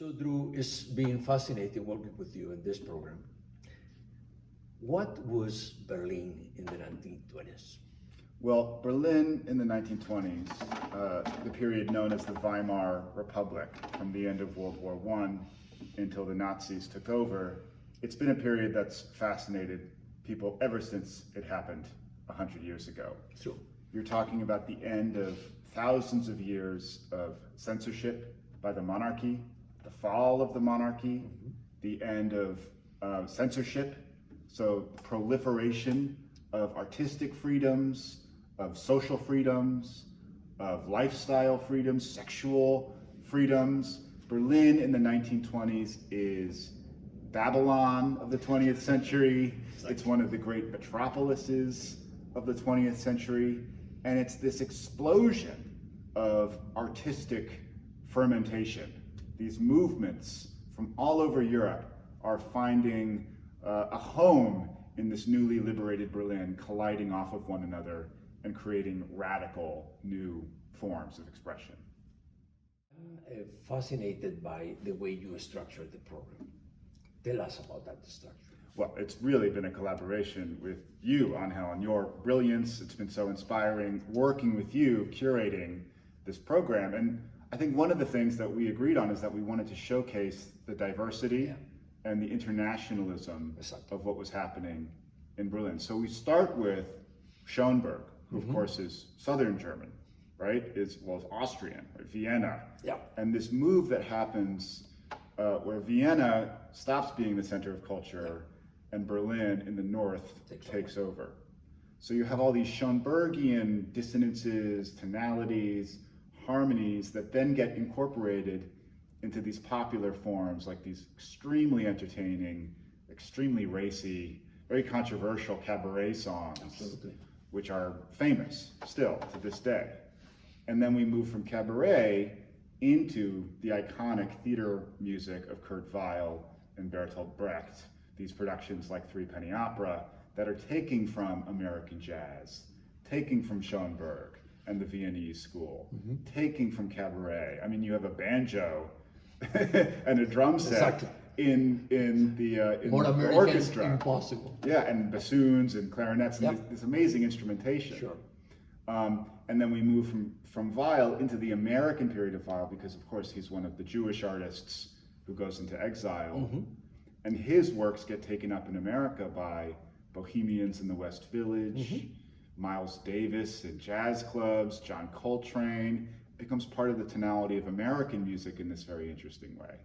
So Drew, it's been fascinating working with you in this program. What was Berlin in the 1920s? Well, Berlin in the 1920s, the period known as the Weimar Republic, from the end of World War I until the Nazis took over, it's been a period that's fascinated people ever since it happened 100 years ago. True. You're talking about the end of thousands of years of censorship by the monarchy, the fall of the monarchy, the end of censorship, so proliferation of artistic freedoms, of social freedoms, of lifestyle freedoms, sexual freedoms. Berlin in the 1920s is Babylon of the 20th century. It's one of the great metropolises of the 20th century. And it's this explosion of artistic fermentation. These movements from all over Europe are finding a home in this newly liberated Berlin, colliding off of one another and creating radical new forms of expression. I'm fascinated by the way you structured the program. Tell us about that structure. Well, it's really been a collaboration with you, Angel, and your brilliance. It's been so inspiring working with you, curating this program. And I think one of the things that we agreed on is that we wanted to showcase the diversity and the internationalism of what was happening in Berlin. So we start with Schoenberg, who of course is Southern German, right? Is Austrian, right? Vienna. Yeah. And this move that happens where Vienna stops being the center of culture and Berlin in the north takes over. So you have all these Schoenbergian dissonances, tonalities, harmonies that then get incorporated into these popular forms, like these extremely entertaining, extremely racy, very controversial cabaret songs, which are famous still to this day. And then we move from cabaret into the iconic theater music of Kurt Weill and Bertolt Brecht, these productions like Three Penny Opera that are taking from American jazz, taking from Schoenberg and the Viennese school, taking from cabaret. I mean, you have a banjo and a drum set in the More American orchestra. Impossible. Yeah, and bassoons and clarinets and this amazing instrumentation. Sure. And then we move from Weill into the American period of Weill because, of course, he's one of the Jewish artists who goes into exile. And his works get taken up in America by bohemians in the West Village, Miles Davis in jazz clubs, John Coltrane. It becomes part of the tonality of American music in this very interesting way.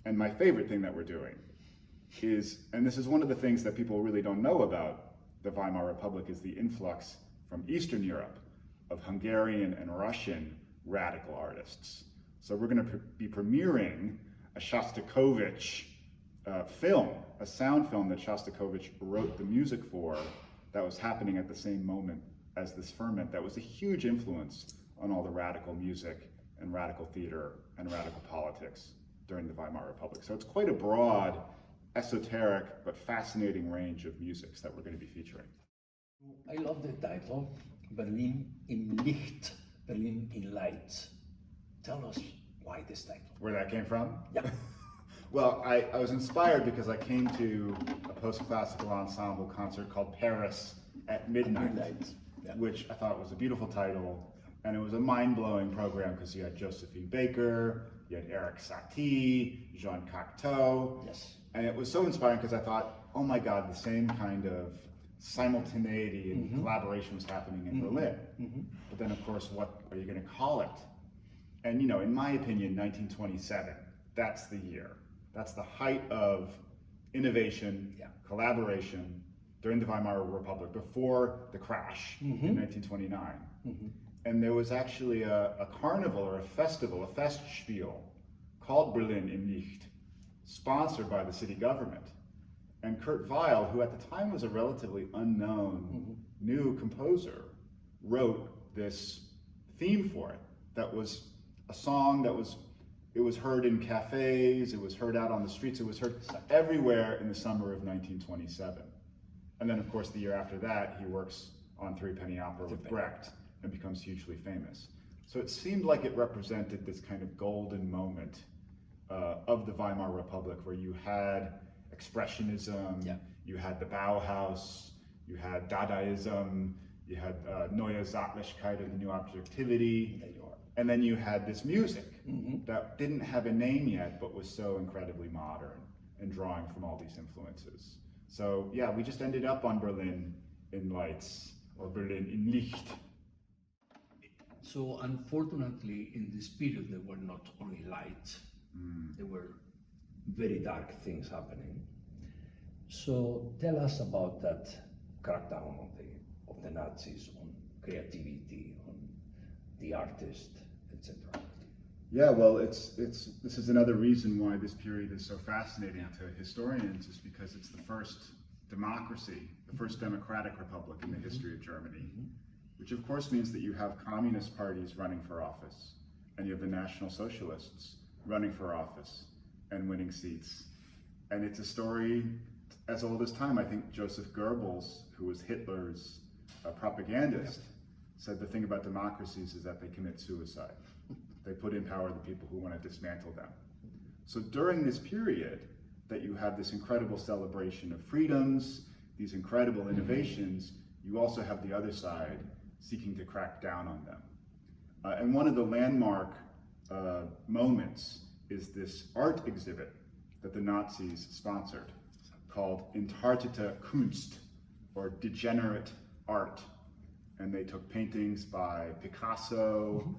And my favorite thing that we're doing is, and this is one of the things that people really don't know about the Weimar Republic, is the influx from Eastern Europe of Hungarian and Russian radical artists. So we're going to be premiering a Shostakovich film, a sound film that Shostakovich wrote the music for, that was happening at the same moment as this ferment that was a huge influence on all the radical music and radical theater and radical politics during the Weimar Republic. So it's quite a broad, esoteric, but fascinating range of musics that we're going to be featuring. I love the title, Berlin im Licht, Berlin in Light. Tell us why this title. Where that came from? Yeah. Well, I was inspired because I came to a post-classical ensemble concert called Paris at Midnight, which I thought was a beautiful title. And it was a mind-blowing program because you had Josephine Baker, you had Eric Satie, Jean Cocteau. Yes. And it was so inspiring because I thought, oh my God, the same kind of simultaneity and collaboration was happening in Berlin. But then, of course, what are you going to call it? And, you know, in my opinion, 1927, that's the year. That's the height of innovation, collaboration during the Weimar Republic, before the crash in 1929. And there was actually a carnival or a festival, a Festspiel, called Berlin im Licht, sponsored by the city government. And Kurt Weill, who at the time was a relatively unknown new composer, wrote this theme for it that was a song that was heard in cafes, it was heard out on the streets, it was heard everywhere in the summer of 1927. And then, of course, the year after that, he works on Three Penny Opera with Brecht and becomes hugely famous. So it seemed like it represented this kind of golden moment of the Weimar Republic, where you had Expressionism, you had the Bauhaus, you had Dadaism, you had Neue Sachlichkeit and the New Objectivity, and then you had this music that didn't have a name yet, but was so incredibly modern and drawing from all these influences. So yeah, we just ended up on Berlin in Lights, or Berlin in Licht. So unfortunately, in this period, there were not only light, there were very dark things happening. So tell us about that crackdown of the Nazis on creativity, on the artist, etc. Yeah, well, this is another reason why this period is so fascinating to historians, is because it's the first democracy, the first democratic republic in the history of Germany, which of course means that you have communist parties running for office, and you have the National Socialists running for office and winning seats. And it's a story as old as time. I think Joseph Goebbels, who was Hitler's propagandist, said the thing about democracies is that they commit suicide. They put in power the people who want to dismantle them. So during this period that you have this incredible celebration of freedoms, these incredible innovations, you also have the other side seeking to crack down on them. And one of the landmark moments is this art exhibit that the Nazis sponsored, called Entartete Kunst, or degenerate art. And they took paintings by Picasso,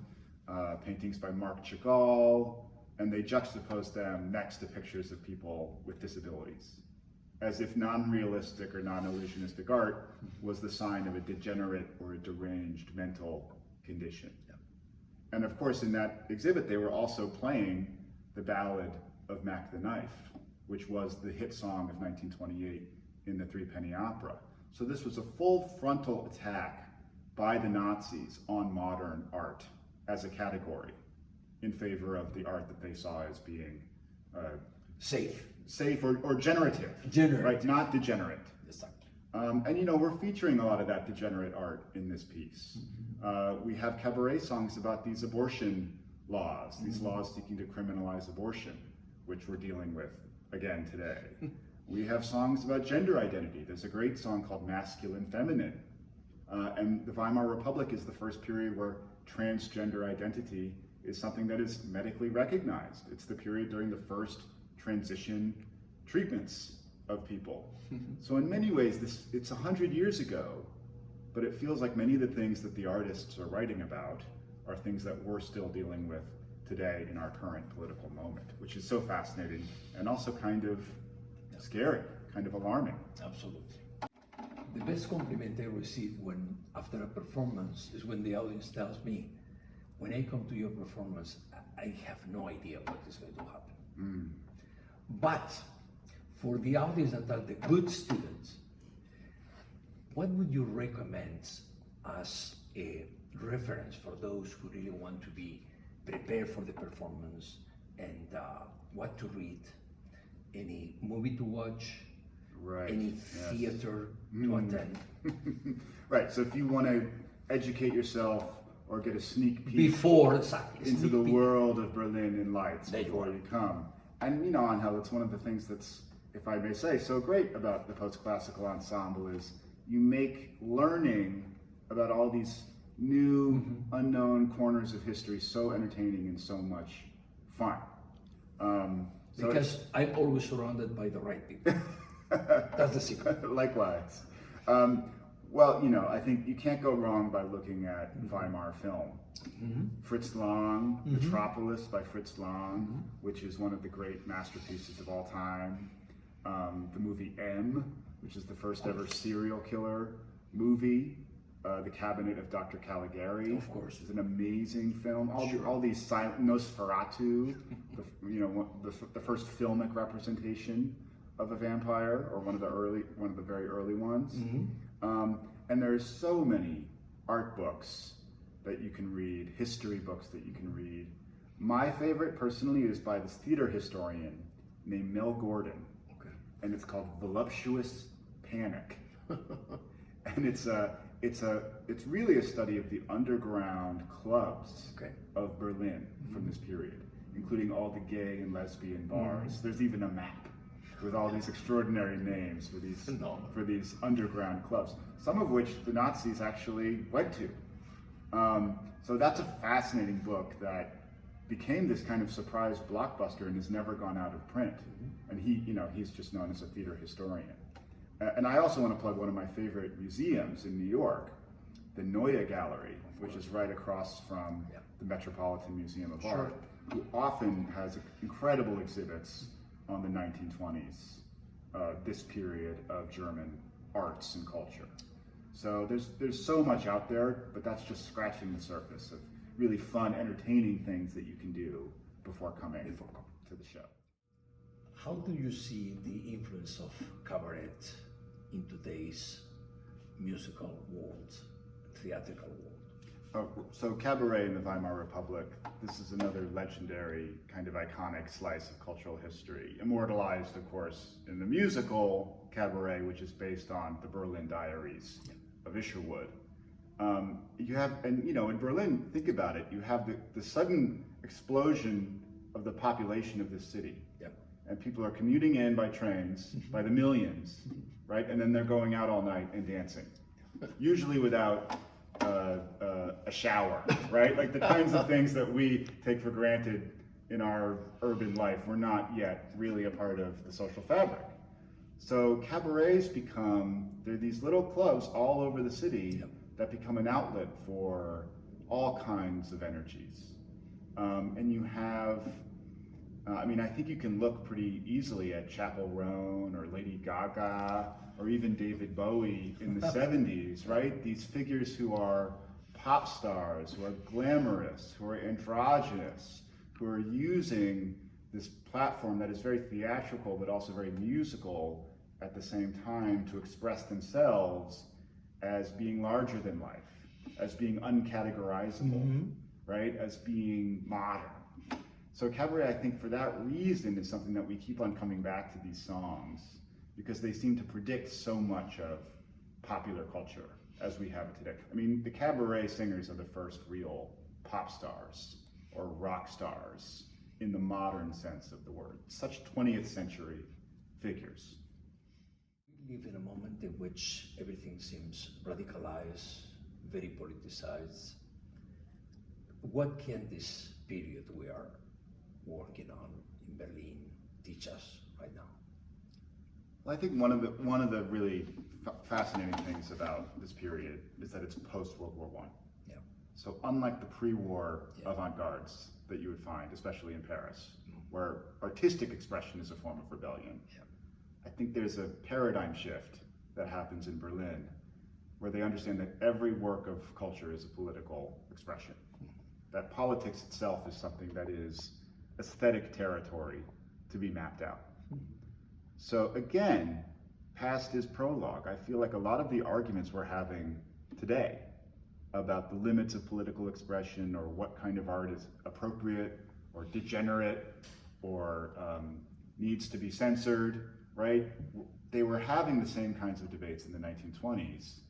paintings by Marc Chagall, and they juxtaposed them next to pictures of people with disabilities, as if non-realistic or non-illusionistic art was the sign of a degenerate or a deranged mental condition. And of course, in that exhibit, they were also playing the ballad of Mac the Knife, which was the hit song of 1928 in the Threepenny Opera. So this was a full frontal attack by the Nazis on modern art as a category, in favor of the art that they saw as being safe or generative, right? Not degenerate. Exactly. And you know, we're featuring a lot of that degenerate art in this piece. We have cabaret songs about these abortion laws, these laws seeking to criminalize abortion, which we're dealing with again today. We have songs about gender identity. There's a great song called Masculine Feminine. And the Weimar Republic is the first period where transgender identity is something that is medically recognized. It's the period during the first transition treatments of people. So in many ways, it's 100 years ago, but it feels like many of the things that the artists are writing about are things that we're still dealing with today in our current political moment, which is so fascinating and also kind of scary, kind of alarming. Absolutely. The best compliment I receive after a performance is when the audience tells me, when I come to your performance, I have no idea what is going to happen. But for the audience that are the good students, what would you recommend as a reference for those who really want to be prepared for the performance, and what to read? Any movie to watch? Right. Any theater to attend? Right, so if you want to educate yourself or get a sneak peek into the world of Berlin in Lights before you come. And you know, Angel, it's one of the things that's, if I may say, so great about the PostClassical Ensemble is you make learning about all these new, unknown corners of history so entertaining and so much fun. Because I'm always surrounded by the right people. That's the secret. Likewise. Well, you know, I think you can't go wrong by looking at Weimar film. Fritz Lang, Metropolis by Fritz Lang, which is one of the great masterpieces of all time. The movie M, which is the first ever serial killer movie. The Cabinet of Dr. Caligari, of course, is an amazing film. All these silent Nosferatu, the first filmic representation of a vampire, or one of the very early ones. And there's so many art books that you can read, history books that you can read. My favorite, personally, is by this theater historian named Mel Gordon, and it's called Voluptuous Panic. And it's really a study of the underground clubs of Berlin from this period, including all the gay and lesbian bars. There's even a map with all these extraordinary names for these underground clubs, some of which the Nazis actually went to. So that's a fascinating book that became this kind of surprise blockbuster and has never gone out of print. And he's just known as a theater historian. And I also want to plug one of my favorite museums in New York, the Neue Gallery, which is right across from the Metropolitan Museum of Art, who often has incredible exhibits on the 1920s, this period of German arts and culture. So there's so much out there, but that's just scratching the surface of really fun, entertaining things that you can do before coming to the show. How do you see the influence of cabaret in today's musical world, theatrical world? So Cabaret in the Weimar Republic, this is another legendary, kind of iconic slice of cultural history, immortalized, of course, in the musical Cabaret, which is based on the Berlin Diaries of Isherwood. In Berlin, think about it, you have the sudden explosion of the population of this city. And people are commuting in by trains by the millions, right? And then they're going out all night and dancing, usually without a shower, right? Like the kinds of things that we take for granted in our urban life were not yet really a part of the social fabric. So cabarets they're these little clubs all over the city that become an outlet for all kinds of energies. And you have, I think you can look pretty easily at Chapel Roan or Lady Gaga or even David Bowie in the 70s, right? These figures who are pop stars, who are glamorous, who are androgynous, who are using this platform that is very theatrical but also very musical at the same time to express themselves as being larger than life, as being uncategorizable, right? As being modern. So cabaret, I think for that reason, is something that we keep on coming back to these songs because they seem to predict so much of popular culture as we have it today. I mean, the cabaret singers are the first real pop stars or rock stars in the modern sense of the word. Such 20th century figures. We live in a moment in which everything seems radicalized, very politicized. What can this period we are working on in Berlin teach us right now? Well, I think one of the really fascinating things about this period is that it's post-World War I. So unlike the pre-war avant-gardes that you would find, especially in Paris, where artistic expression is a form of rebellion, I think there's a paradigm shift that happens in Berlin where they understand that every work of culture is a political expression, that politics itself is something that is aesthetic territory to be mapped out. So again, past is prologue. I feel like a lot of the arguments we're having today about the limits of political expression or what kind of art is appropriate or degenerate or needs to be censored, right? They were having the same kinds of debates in the 1920s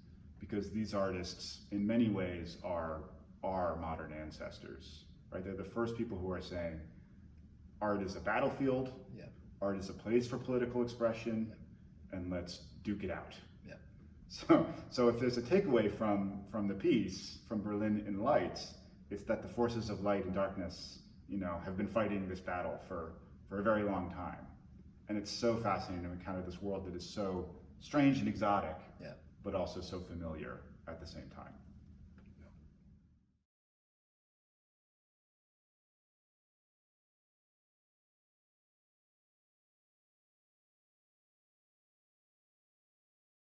because these artists in many ways are our modern ancestors, right? They're the first people who are saying art is a battlefield, art is a place for political expression, and let's duke it out. So if there's a takeaway from the piece, from Berlin in Lights, it's that the forces of light and darkness, have been fighting this battle for a very long time. And it's so fascinating to encounter this world that is so strange and exotic, but also so familiar at the same time.